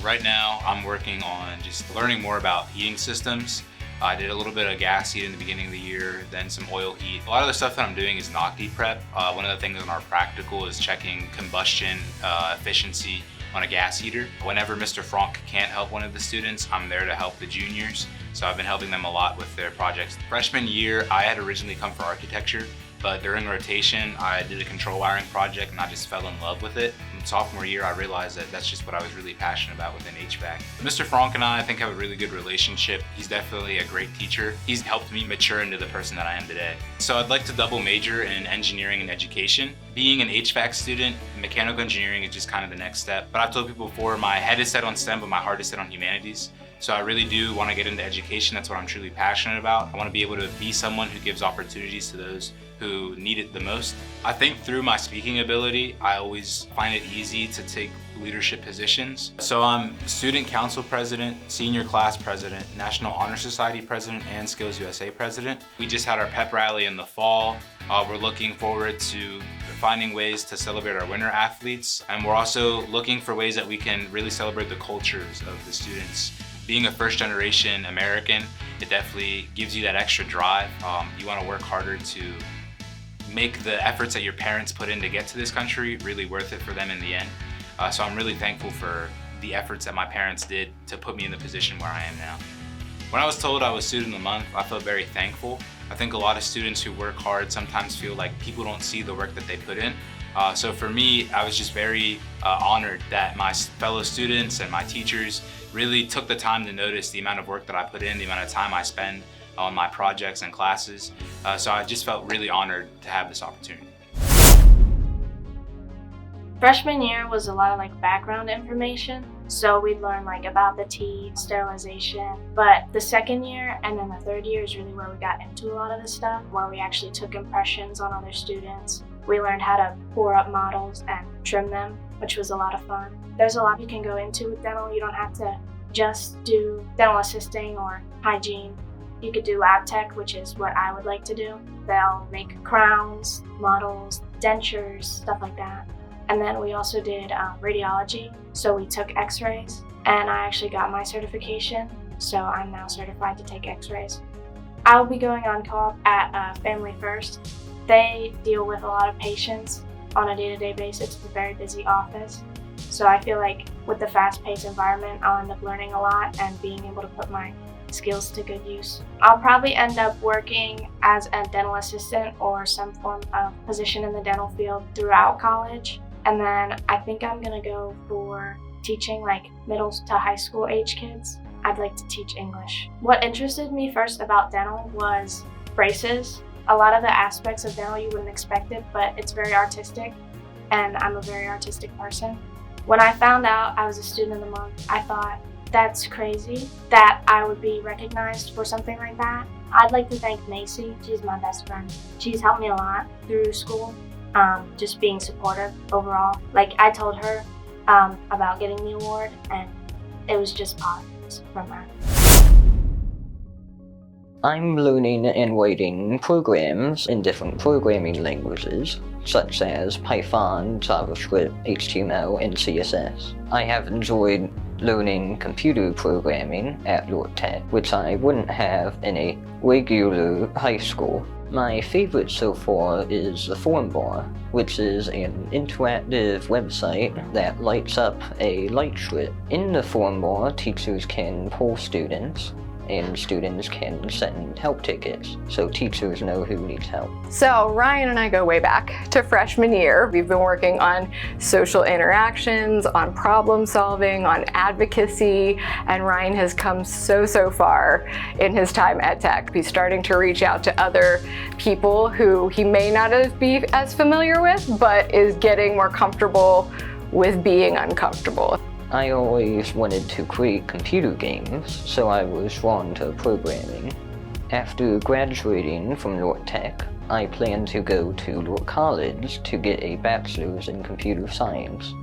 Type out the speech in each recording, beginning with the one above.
Right now, I'm working on just learning more about heating systems. I did a little bit of gas heat in the beginning of the year, then some oil heat. A lot of the stuff that I'm doing is Naige prep. One of the things in our practical is checking combustion efficiency on a gas heater. Whenever Mr. Franck can't help one of the students, I'm there to help the juniors. So I've been helping them a lot with their projects. Freshman year, I had originally come for architecture, but during rotation, I did a control wiring project and I just fell in love with it. In sophomore year, I realized that that's just what I was really passionate about within HVAC. Mr. Franck and I think, have a really good relationship. He's definitely a great teacher. He's helped me mature into the person that I am today. So I'd like to double major in engineering and education. Being an HVAC student, mechanical engineering is just kind of the next step. But I've told people before, my head is set on STEM, but my heart is set on humanities. So I really do want to get into education. That's what I'm truly passionate about. I want to be able to be someone who gives opportunities to those who need it the most. I think through my speaking ability, I always find it easy to take leadership positions. So I'm student council president, senior class president, National Honor Society president, and Skills USA president. We just had our pep rally in the fall. We're looking forward to finding ways to celebrate our winter athletes. And we're also looking for ways that we can really celebrate the cultures of the students. Being a first generation American, it definitely gives you that extra drive. You want to work harder to make the efforts that your parents put in to get to this country really worth it for them in the end. So I'm really thankful for the efforts that my parents did to put me in the position where I am now. When I was told I was Student of the Month, I felt very thankful. I think a lot of students who work hard sometimes feel like people don't see the work that they put in. So for me, I was just very honored that my fellow students and my teachers really took the time to notice the amount of work that I put in, the amount of time I spend on my projects and classes. So I just felt really honored to have this opportunity. Freshman year was a lot of background information. So we'd learn about the tea, sterilization. But the second year and then the third year is really where we got into a lot of the stuff, where we actually took impressions on other students. We learned how to pour up models and trim them, which was a lot of fun. There's a lot you can go into with dental. You don't have to just do dental assisting or hygiene. You could do lab tech, which is what I would like to do. They'll make crowns, models, dentures, stuff like that. And then we also did radiology. So we took x-rays and I actually got my certification. So I'm now certified to take x-rays. I'll be going on co-op at Family First. They deal with a lot of patients on a day-to-day basis. It's a very busy office. So I feel like with the fast-paced environment, I'll end up learning a lot and being able to put my skills to good use. I'll probably end up working as a dental assistant or some form of position in the dental field throughout college. And then I think I'm gonna go for teaching middle to high school age kids. I'd like to teach English. What interested me first about dental was braces. A lot of the aspects of dental you wouldn't expect it, but it's very artistic, and I'm a very artistic person. When I found out I was a Student of the Month, I thought, that's crazy that I would be recognized for something like that. I'd like to thank Macy. She's my best friend. She's helped me a lot through school, just being supportive overall. I told her about getting the award, and it was just positives from her. I'm learning and writing programs in different programming languages, such as Python, JavaScript, HTML, and CSS. I have enjoyed learning computer programming at York Tech, which I wouldn't have in a regular high school. My favorite so far is the Form Bar, which is an interactive website that lights up a light strip. In the Form Bar, teachers can poll students, and students can send help tickets, so teachers know who needs help. So Ryan and I go way back to freshman year. We've been working on social interactions, on problem solving, on advocacy, and Ryan has come so far in his time at Tech. He's starting to reach out to other people who he may not be as familiar with, but is getting more comfortable with being uncomfortable. I always wanted to create computer games, so I was drawn to programming. After graduating from York Tech, I plan to go to York College to get a bachelor's in computer science.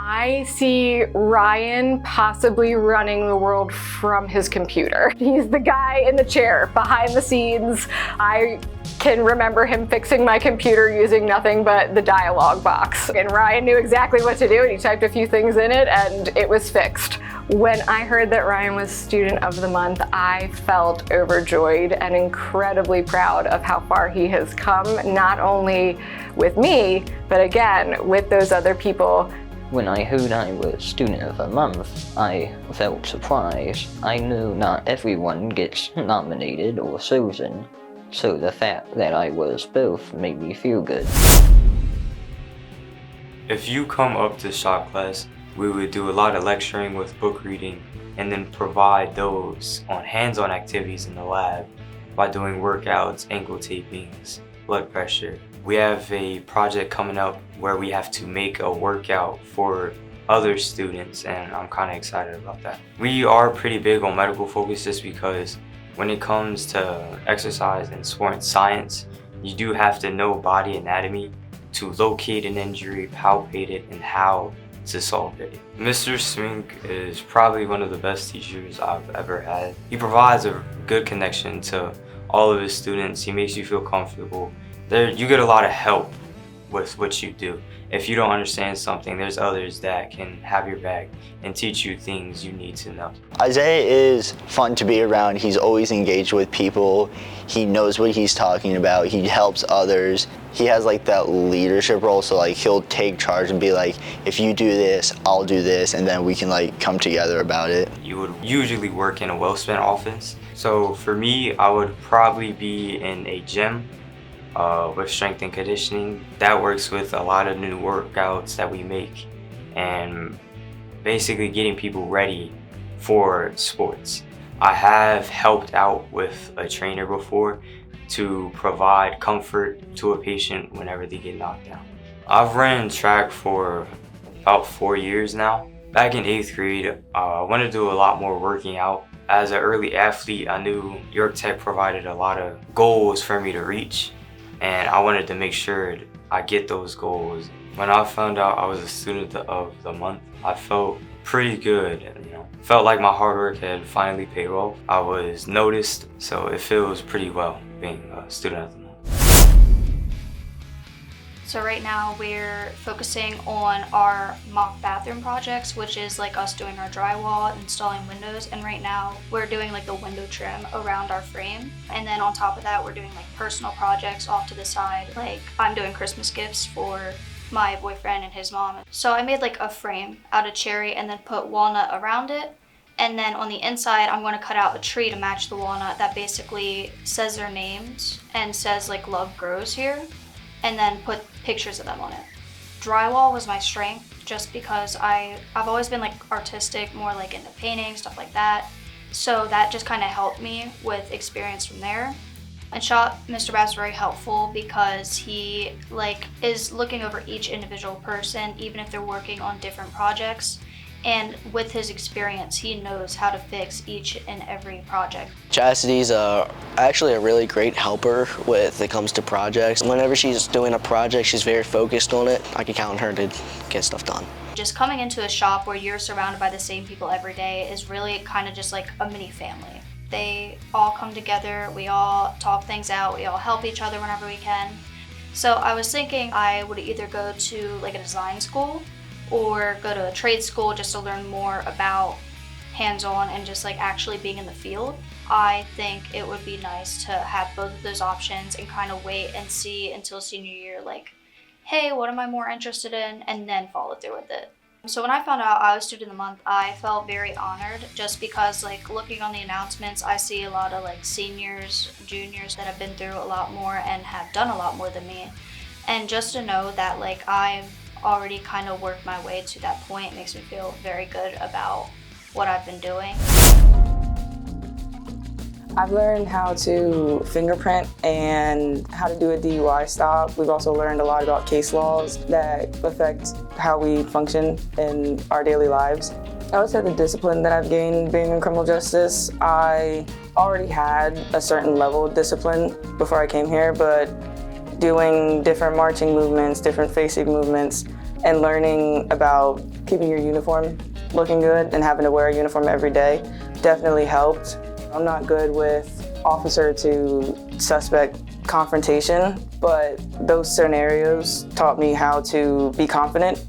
I see Ryan possibly running the world from his computer. He's the guy in the chair behind the scenes. I can remember him fixing my computer using nothing but the dialog box. And Ryan knew exactly what to do, and he typed a few things in it and it was fixed. When I heard that Ryan was Student of the Month, I felt overjoyed and incredibly proud of how far he has come, not only with me, but again, with those other people. When I heard I was Student of the Month, I felt surprised. I knew not everyone gets nominated or chosen, so the fact that I was both made me feel good. If you come up to shop class, we would do a lot of lecturing with book reading and then provide those on hands-on activities in the lab by doing workouts, ankle tapings, blood pressure. We have a project coming up where we have to make a workout for other students, and I'm kind of excited about that. We are pretty big on medical focus just because when it comes to exercise and sport science, you do have to know body anatomy to locate an injury, palpate it, and how to solve it. Mr. Swink is probably one of the best teachers I've ever had. He provides a good connection to all of his students. He makes you feel comfortable. You get a lot of help with what you do. If you don't understand something, there's others that can have your back and teach you things you need to know. Isiah is fun to be around. He's always engaged with people. He knows what he's talking about. He helps others. He has like that leadership role, so like he'll take charge and be like, if you do this, I'll do this, and then we can like come together about it. You would usually work in a well-spent office. So for me, I would probably be in a gym with strength and conditioning. That works with a lot of new workouts that we make and basically getting people ready for sports. I have helped out with a trainer before to provide comfort to a patient whenever they get knocked down. I've ran track for about 4 years now. Back in 8th grade, I wanted to do a lot more working out. As an early athlete, I knew York Tech provided a lot of goals for me to reach, and I wanted to make sure I get those goals. When I found out I was a Student of the Month, I felt pretty good. Felt like my hard work had finally paid off. I was noticed, so it feels pretty well being a Student of the Month. So right now we're focusing on our mock bathroom projects, which is like us doing our drywall, installing windows, and right now we're doing like the window trim around our frame. And then on top of that, we're doing like personal projects off to the side. Like I'm doing Christmas gifts for my boyfriend and his mom. So I made like a frame out of cherry and then put walnut around it. And then on the inside, I'm going to cut out a tree to match the walnut that basically says their names and says like love grows here, and then put pictures of them on it. Drywall was my strength just because I've always been like artistic, more like into painting, stuff like that. So that just kind of helped me with experience from there. In shop, Mr. Bass is very helpful because he is looking over each individual person, even if they're working on different projects. And with his experience, he knows how to fix each and every project. Chastity's actually a really great helper when it comes to projects. Whenever she's doing a project, she's very focused on it. I can count on her to get stuff done. Just coming into a shop where you're surrounded by the same people every day is really kind of just like a mini family. They all come together, we all talk things out, we all help each other whenever we can. So I was thinking I would either go to like a design school or go to a trade school just to learn more about hands-on and just like actually being in the field. I think it would be nice to have both of those options and kind of wait and see until senior year, like, hey, what am I more interested in? And then follow through with it. So when I found out I was Student of the Month, I felt very honored just because like looking on the announcements, I see a lot of like seniors, juniors that have been through a lot more and have done a lot more than me. And just to know that like I've already kind of worked my way to that point makes me feel very good about what I've been doing. I've learned how to fingerprint and how to do a DUI stop. We've also learned a lot about case laws that affect how we function in our daily lives. I would say the discipline that I've gained being in criminal justice, I already had a certain level of discipline before I came here, but doing different marching movements, different facing movements, and learning about keeping your uniform looking good and having to wear a uniform every day definitely helped. I'm not good with officer to suspect confrontation, but those scenarios taught me how to be confident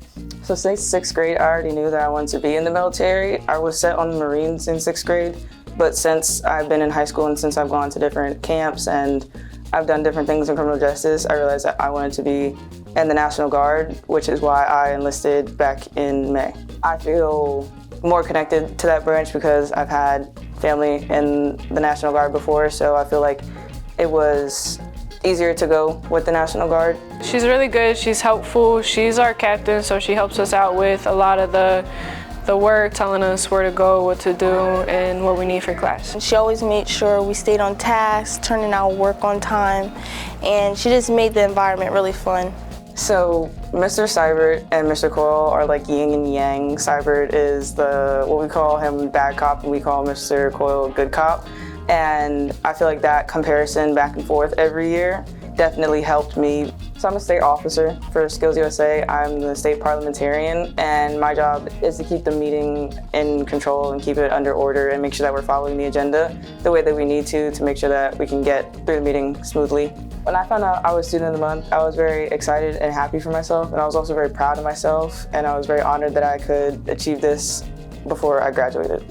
So since 6th grade, I already knew that I wanted to be in the military. I was set on the Marines in 6th grade, but since I've been in high school and since I've gone to different camps and I've done different things in criminal justice, I realized that I wanted to be in the National Guard, which is why I enlisted back in May. I feel more connected to that branch because I've had family in the National Guard before, so I feel like it was easier to go with the National Guard. She's really good, she's helpful, she's our captain, so she helps us out with a lot of the work, telling us where to go, what to do, and what we need for class. She always made sure we stayed on task, turning out work on time, and she just made the environment really fun. So Mr. Seibert and Mr. Coyle are like yin and yang. Seibert is what we call him bad cop, and we call Mr. Coyle good cop. And I feel like that comparison back and forth every year definitely helped me. So I'm a state officer for Skills USA. I'm the state parliamentarian, and my job is to keep the meeting in control and keep it under order and make sure that we're following the agenda the way that we need to make sure that we can get through the meeting smoothly. When I found out I was Student of the Month, I was very excited and happy for myself, and I was also very proud of myself, and I was very honored that I could achieve this before I graduated.